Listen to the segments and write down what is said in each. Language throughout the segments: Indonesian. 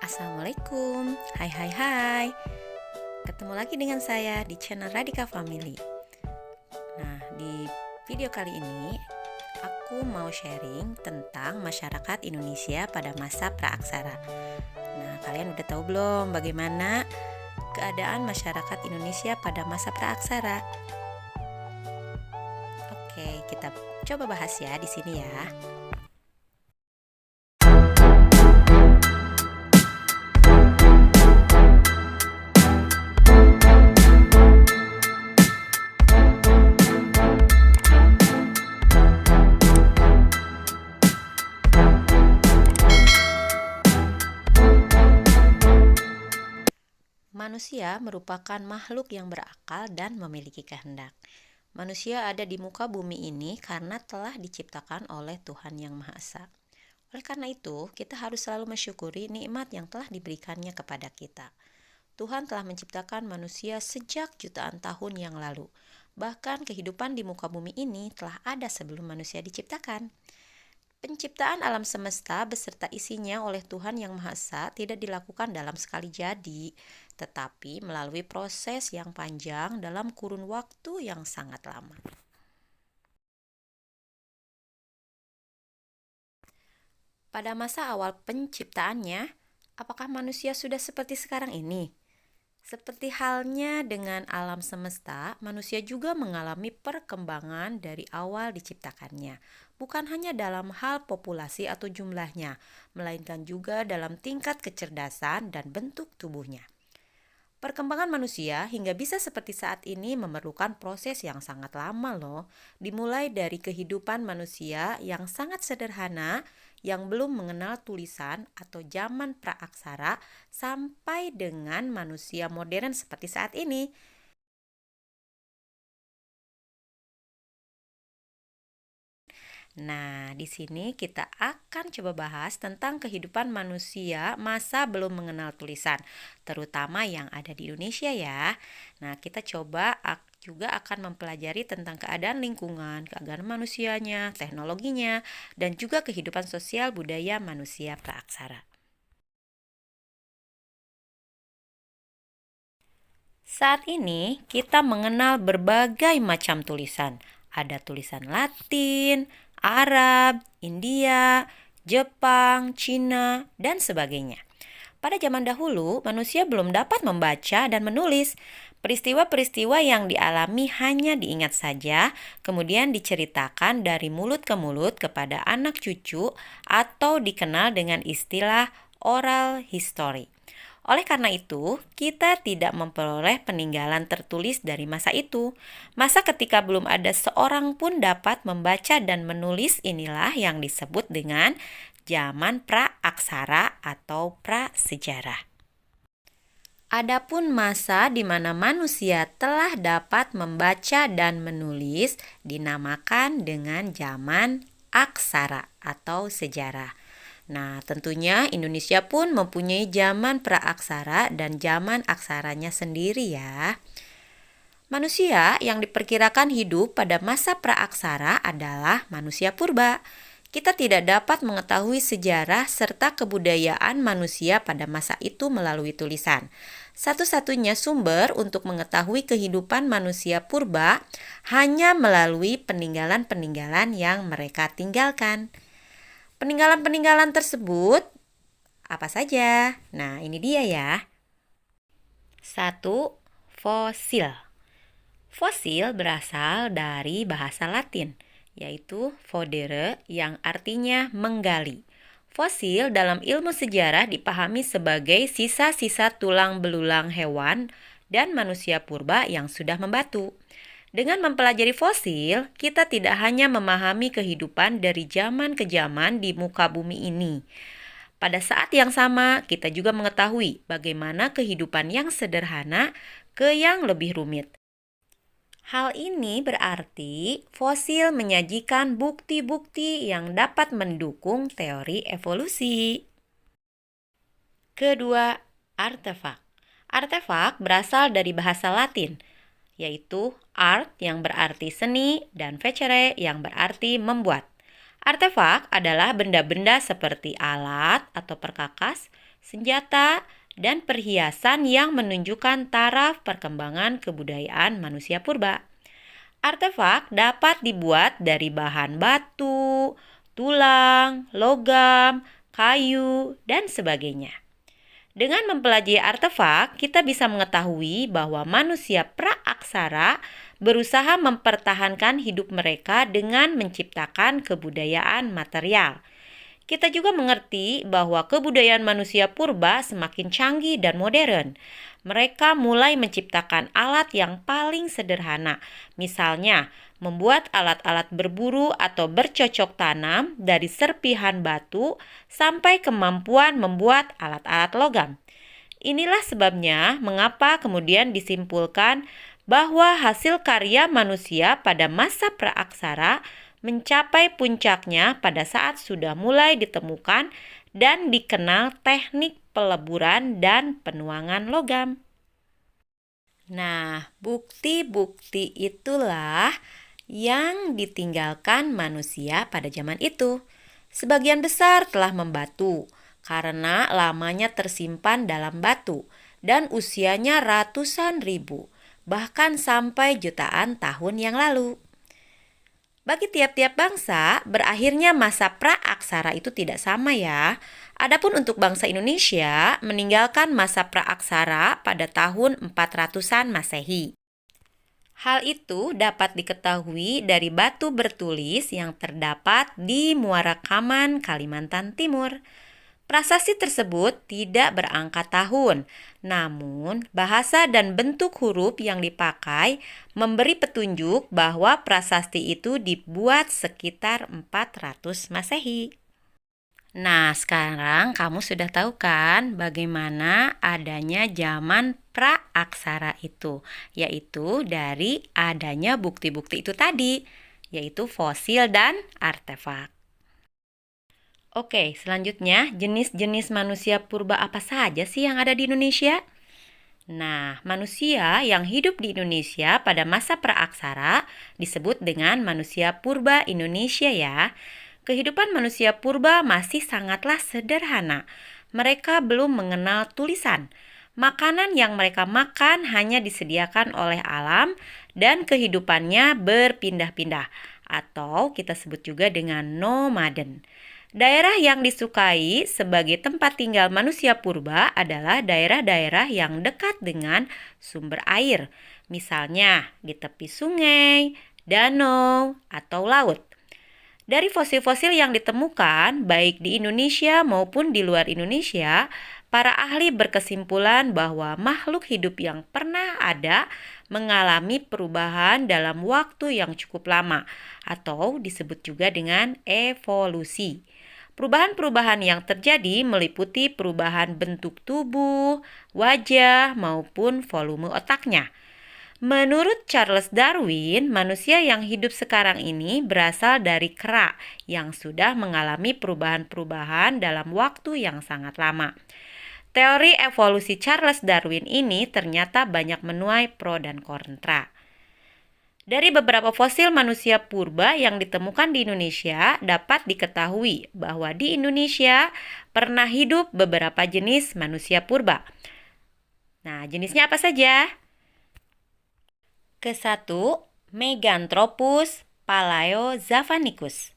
Assalamualaikum, hai. Ketemu lagi dengan saya di channel Radika Family. Nah, di video kali ini aku mau sharing tentang masyarakat Indonesia pada masa praaksara. Nah, kalian udah tahu belum bagaimana keadaan masyarakat Indonesia pada masa praaksara? Oke, kita coba bahas ya di sini ya. Manusia merupakan makhluk yang berakal dan memiliki kehendak. Manusia ada di muka bumi ini karena telah diciptakan oleh Tuhan Yang Maha Esa. Oleh karena itu, kita harus selalu mensyukuri nikmat yang telah diberikannya kepada kita. Tuhan telah menciptakan manusia sejak jutaan tahun yang lalu. Bahkan kehidupan di muka bumi ini telah ada sebelum manusia diciptakan. Penciptaan alam semesta beserta isinya oleh Tuhan Yang Maha Esa tidak dilakukan dalam sekali jadi, tetapi melalui proses yang panjang dalam kurun waktu yang sangat lama. Pada masa awal penciptaannya, apakah manusia sudah seperti sekarang ini? Seperti halnya dengan alam semesta, manusia juga mengalami perkembangan dari awal diciptakannya. Bukan hanya dalam hal populasi atau jumlahnya, melainkan juga dalam tingkat kecerdasan dan bentuk tubuhnya. Perkembangan manusia hingga bisa seperti saat ini memerlukan proses yang sangat lama loh. Dimulai dari kehidupan manusia yang sangat sederhana, yang belum mengenal tulisan atau zaman praaksara, sampai dengan manusia modern seperti saat ini. Nah, di sini kita akan coba bahas tentang kehidupan manusia masa belum mengenal tulisan, terutama yang ada di Indonesia ya. Nah, kita coba juga akan mempelajari tentang keadaan lingkungan, keadaan manusianya, teknologinya, dan juga kehidupan sosial budaya manusia praaksara. Saat ini kita mengenal berbagai macam tulisan. Ada tulisan Latin, Arab, India, Jepang, Cina, dan sebagainya. Pada zaman dahulu, manusia belum dapat membaca dan menulis. Peristiwa-peristiwa yang dialami hanya diingat saja, kemudian diceritakan dari mulut ke mulut kepada anak cucu atau dikenal dengan istilah oral history. Oleh karena itu, kita tidak memperoleh peninggalan tertulis dari masa itu. Masa ketika belum ada seorang pun dapat membaca dan menulis inilah yang disebut dengan zaman praaksara atau prasejarah. Adapun masa di mana manusia telah dapat membaca dan menulis dinamakan dengan zaman aksara atau sejarah. Nah, tentunya Indonesia pun mempunyai zaman praaksara dan zaman aksaranya sendiri ya. Manusia yang diperkirakan hidup pada masa praaksara adalah manusia purba. Kita tidak dapat mengetahui sejarah serta kebudayaan manusia pada masa itu melalui tulisan. Satu-satunya sumber untuk mengetahui kehidupan manusia purba hanya melalui peninggalan-peninggalan yang mereka tinggalkan. Peninggalan-peninggalan tersebut apa saja? Nah, ini dia ya. 1. Fosil. Fosil berasal dari bahasa Latin, yaitu fodere yang artinya menggali. Fosil dalam ilmu sejarah dipahami sebagai sisa-sisa tulang belulang hewan dan manusia purba yang sudah membatu. Dengan mempelajari fosil, kita tidak hanya memahami kehidupan dari zaman ke zaman di muka bumi ini. Pada saat yang sama, kita juga mengetahui bagaimana kehidupan yang sederhana ke yang lebih rumit. Hal ini berarti fosil menyajikan bukti-bukti yang dapat mendukung teori evolusi. Kedua, artefak. Artefak berasal dari bahasa Latin, yaitu art yang berarti seni dan fecere yang berarti membuat. Artefak adalah benda-benda seperti alat atau perkakas senjata, dan perhiasan yang menunjukkan taraf perkembangan kebudayaan manusia purba. Artefak dapat dibuat dari bahan batu, tulang, logam, kayu, dan sebagainya. Dengan mempelajari artefak, kita bisa mengetahui bahwa manusia praaksara berusaha mempertahankan hidup mereka dengan menciptakan kebudayaan material. Kita juga mengerti bahwa kebudayaan manusia purba semakin canggih dan modern. Mereka mulai menciptakan alat yang paling sederhana, misalnya membuat alat-alat berburu atau bercocok tanam dari serpihan batu sampai kemampuan membuat alat-alat logam. Inilah sebabnya mengapa kemudian disimpulkan bahwa hasil karya manusia pada masa praaksara mencapai puncaknya pada saat sudah mulai ditemukan dan dikenal teknik peleburan dan penuangan logam. Nah, bukti-bukti itulah yang ditinggalkan manusia pada zaman itu. Sebagian besar telah membatu karena lamanya tersimpan dalam batu dan usianya ratusan ribu, bahkan sampai jutaan tahun yang lalu. Bagi tiap-tiap bangsa, berakhirnya masa praaksara itu tidak sama ya. Adapun untuk bangsa Indonesia, meninggalkan masa praaksara pada tahun 400-an Masehi. Hal itu dapat diketahui dari batu bertulis yang terdapat di Muara Kaman, Kalimantan Timur. Prasasti tersebut tidak berangka tahun, namun bahasa dan bentuk huruf yang dipakai memberi petunjuk bahwa prasasti itu dibuat sekitar 400 Masehi. Nah, sekarang kamu sudah tahu kan bagaimana adanya zaman praaksara itu, yaitu dari adanya bukti-bukti itu tadi, yaitu fosil dan artefak. Oke, selanjutnya jenis-jenis manusia purba apa saja sih yang ada di Indonesia? Nah, manusia yang hidup di Indonesia pada masa praaksara disebut dengan manusia purba Indonesia ya. Kehidupan manusia purba masih sangatlah sederhana. Mereka belum mengenal tulisan. Makanan yang mereka makan hanya disediakan oleh alam dan kehidupannya berpindah-pindah atau kita sebut juga dengan nomaden. Daerah yang disukai sebagai tempat tinggal manusia purba adalah daerah-daerah yang dekat dengan sumber air, misalnya di tepi sungai, danau, atau laut. Dari fosil-fosil yang ditemukan, baik di Indonesia maupun di luar Indonesia, para ahli berkesimpulan bahwa makhluk hidup yang pernah ada mengalami perubahan dalam waktu yang cukup lama, atau disebut juga dengan evolusi. Perubahan-perubahan yang terjadi meliputi perubahan bentuk tubuh, wajah, maupun volume otaknya. Menurut Charles Darwin, manusia yang hidup sekarang ini berasal dari kera yang sudah mengalami perubahan-perubahan dalam waktu yang sangat lama. Teori evolusi Charles Darwin ini ternyata banyak menuai pro dan kontra. Dari beberapa fosil manusia purba yang ditemukan di Indonesia, dapat diketahui bahwa di Indonesia pernah hidup beberapa jenis manusia purba. Nah, jenisnya apa saja? Ke-1, Meganthropus palaeojavanicus.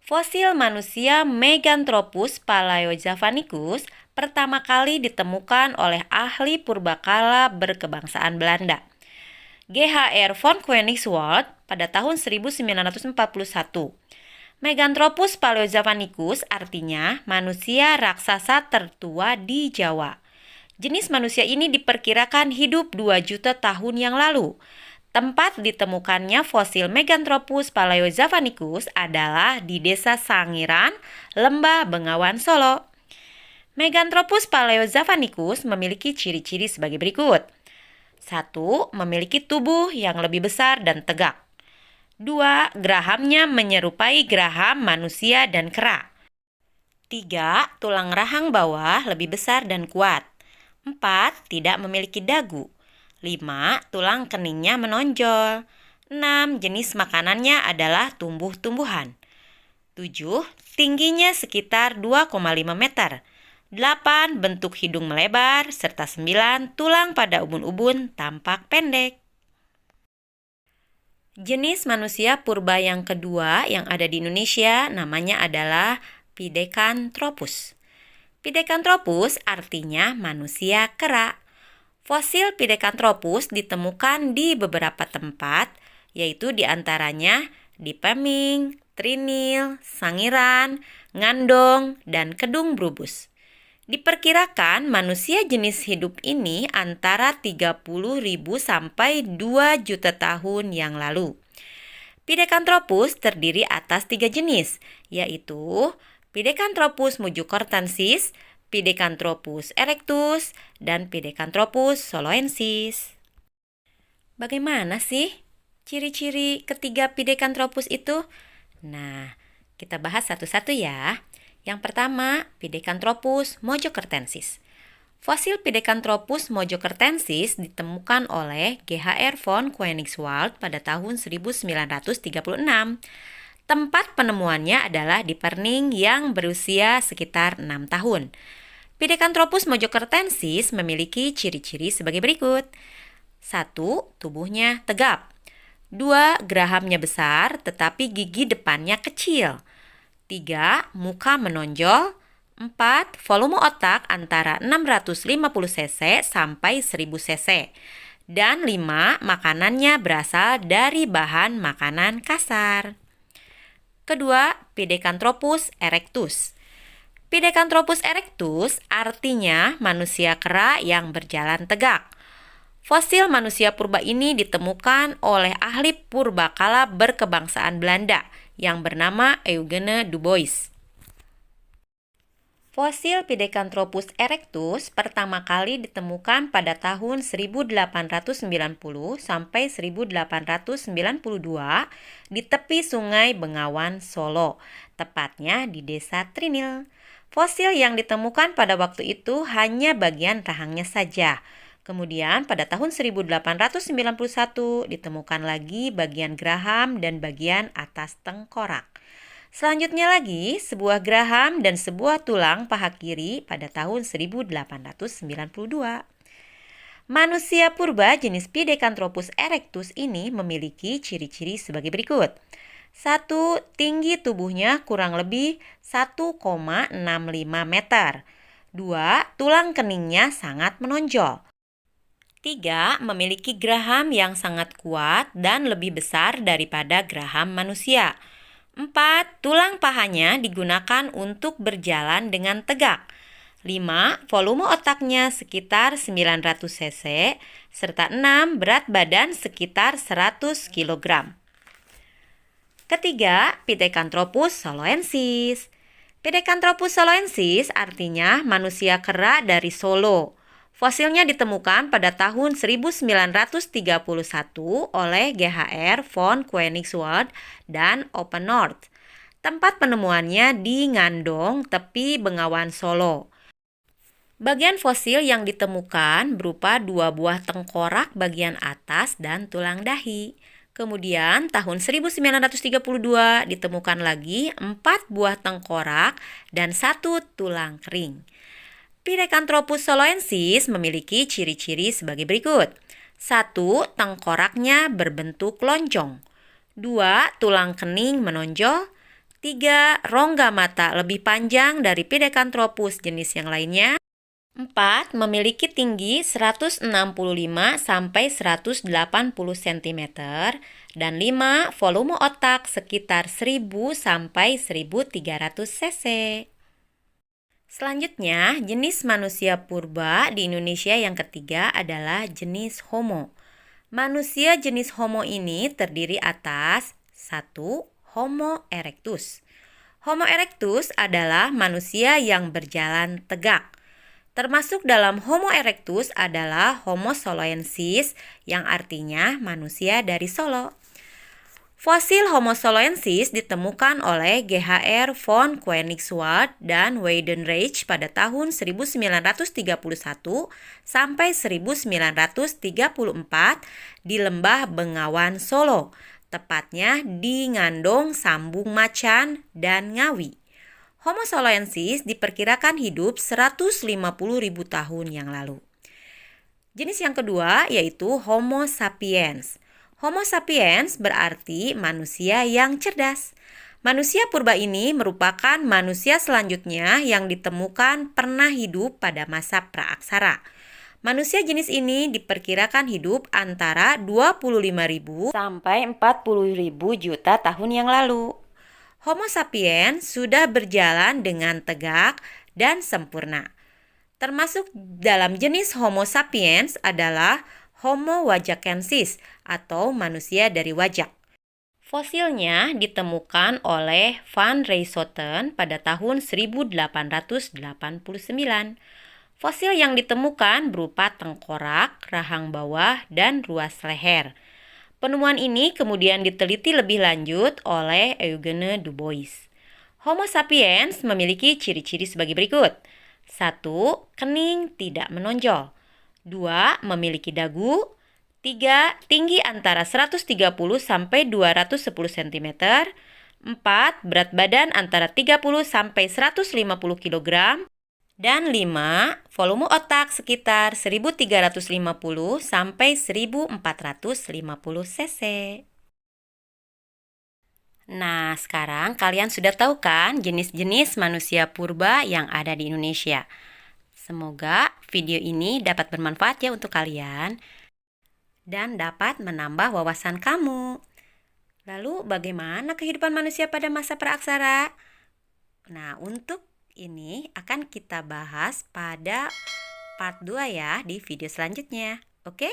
Fosil manusia Meganthropus palaeojavanicus pertama kali ditemukan oleh ahli purbakala berkebangsaan Belanda, G.H.R. von Koenigswald pada tahun 1941. Meganthropus palaeojavanicus artinya manusia raksasa tertua di Jawa. Jenis manusia ini diperkirakan hidup 2 juta tahun yang lalu. Tempat ditemukannya fosil Meganthropus palaeojavanicus adalah di Desa Sangiran, Lembah Bengawan, Solo. Meganthropus palaeojavanicus memiliki ciri-ciri sebagai berikut. 1. Memiliki tubuh yang lebih besar dan tegak. 2. Gerahamnya menyerupai geraham manusia dan kera. 3. Tulang rahang bawah lebih besar dan kuat. 4. Tidak memiliki dagu. 5. Tulang keningnya menonjol. 6. Jenis makanannya adalah tumbuh-tumbuhan. 7. Tingginya sekitar 2,5 meter. 8. Bentuk hidung melebar, serta 9. Tulang pada ubun-ubun tampak pendek. Jenis manusia purba yang kedua yang ada di Indonesia namanya adalah Pithecanthropus. Pithecanthropus artinya manusia kera. Fosil Pithecanthropus ditemukan di beberapa tempat, yaitu diantaranya di Peming, Trinil, Sangiran, Ngandong, dan Kedung Brubus. Diperkirakan manusia jenis hidup ini antara 30.000 sampai 2 juta tahun yang lalu. Pithecanthropus terdiri atas 3 jenis, yaitu Pithecanthropus mujucortensis, Pithecanthropus erectus, dan Pithecanthropus soloensis. Bagaimana sih ciri-ciri ketiga Pithecanthropus itu? Nah, kita bahas satu-satu ya. Yang pertama, Pithecanthropus mojocortensis. Fosil Pithecanthropus mojocortensis ditemukan oleh G.H.R. von Koenigswald pada tahun 1936. Tempat penemuannya adalah di Perning yang berusia sekitar 6 tahun. Pithecanthropus mojocortensis memiliki ciri-ciri sebagai berikut. 1. Tubuhnya tegap. 2. Gerahamnya besar tetapi gigi depannya kecil. 3. Muka menonjol. 4. Volume otak antara 650 cc sampai 1000 cc. Dan 5. Makanannya berasal dari bahan makanan kasar. Kedua, Pithecanthropus erectus. Pithecanthropus erectus artinya manusia kera yang berjalan tegak. Fosil manusia purba ini ditemukan oleh ahli purbakala berkebangsaan Belanda yang bernama Eugene Dubois. Fosil Pithecanthropus erectus pertama kali ditemukan pada tahun 1890 sampai 1892 di tepi Sungai Bengawan, Solo, tepatnya di Desa Trinil. Fosil yang ditemukan pada waktu itu hanya bagian rahangnya saja. Kemudian pada tahun 1891 ditemukan lagi bagian geraham dan bagian atas tengkorak. Selanjutnya lagi sebuah geraham dan sebuah tulang paha kiri pada tahun 1892. Manusia purba jenis Pithecanthropus erectus ini memiliki ciri-ciri sebagai berikut. 1. Tinggi tubuhnya kurang lebih 1,65 meter. 2. Tulang keningnya sangat menonjol. 3. Memiliki geraham yang sangat kuat dan lebih besar daripada geraham manusia. 4. Tulang pahanya digunakan untuk berjalan dengan tegak. 5. Volume otaknya sekitar 900 cc, serta 6. Berat badan sekitar 100 kg. Ketiga, Pithecanthropus soloensis. Pithecanthropus soloensis artinya manusia kera dari Solo. Fosilnya ditemukan pada tahun 1931 oleh G.H.R. von Koenigswald dan Open North. Tempat penemuannya di Ngandong, tepi Bengawan, Solo. Bagian fosil yang ditemukan berupa 2 buah tengkorak bagian atas dan tulang dahi. Kemudian tahun 1932 ditemukan lagi 4 buah tengkorak dan 1 tulang kering. Pithecanthropus soloensis memiliki ciri-ciri sebagai berikut. 1. Tengkoraknya berbentuk lonjong. 2. Tulang kening menonjol. 3. Rongga mata lebih panjang dari Pithecanthropus jenis yang lainnya. 4. Memiliki tinggi 165 sampai 180 cm. Dan 5. Volume otak sekitar 1000 sampai 1300 cc. Selanjutnya, jenis manusia purba di Indonesia yang ketiga adalah jenis Homo. Manusia jenis Homo ini terdiri atas 1. Homo erectus. Homo erectus adalah manusia yang berjalan tegak. Termasuk dalam Homo erectus adalah Homo soloensis yang artinya manusia dari Solo. Fosil Homo soloensis ditemukan oleh G.H.R. von Koenigswald dan Weidenreich pada tahun 1931 sampai 1934 di Lembah Bengawan, Solo, tepatnya di Ngandong, Sambung Macan, dan Ngawi. Homo soloensis diperkirakan hidup 150.000 tahun yang lalu. Jenis yang kedua yaitu Homo sapiens. Homo sapiens berarti manusia yang cerdas. Manusia purba ini merupakan manusia selanjutnya yang ditemukan pernah hidup pada masa praaksara. Manusia jenis ini diperkirakan hidup antara 25.000 sampai 40.000 juta tahun yang lalu. Homo sapiens sudah berjalan dengan tegak dan sempurna. Termasuk dalam jenis Homo sapiens adalah Homo wajakensis atau manusia dari wajak. Fosilnya ditemukan oleh Van Riethouten pada tahun 1889. Fosil yang ditemukan berupa tengkorak, rahang bawah, dan ruas leher. Penemuan ini kemudian diteliti lebih lanjut oleh Eugene Du Bois. Homo sapiens memiliki ciri-ciri sebagai berikut. 1. Kening tidak menonjol. 2. Memiliki dagu. 3. Tinggi antara 130 sampai 210 cm. 4. Berat badan antara 30 sampai 150 kg. Dan 5. Volume otak sekitar 1350 sampai 1450 cc. Nah, sekarang kalian sudah tahu kan jenis-jenis manusia purba yang ada di Indonesia. Semoga video ini dapat bermanfaat ya untuk kalian dan dapat menambah wawasan kamu. Lalu bagaimana kehidupan manusia pada masa praaksara? Nah, untuk ini akan kita bahas pada part 2 ya di video selanjutnya. Oke?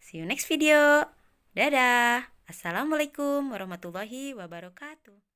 See you next video. Dadah. Assalamualaikum warahmatullahi wabarakatuh.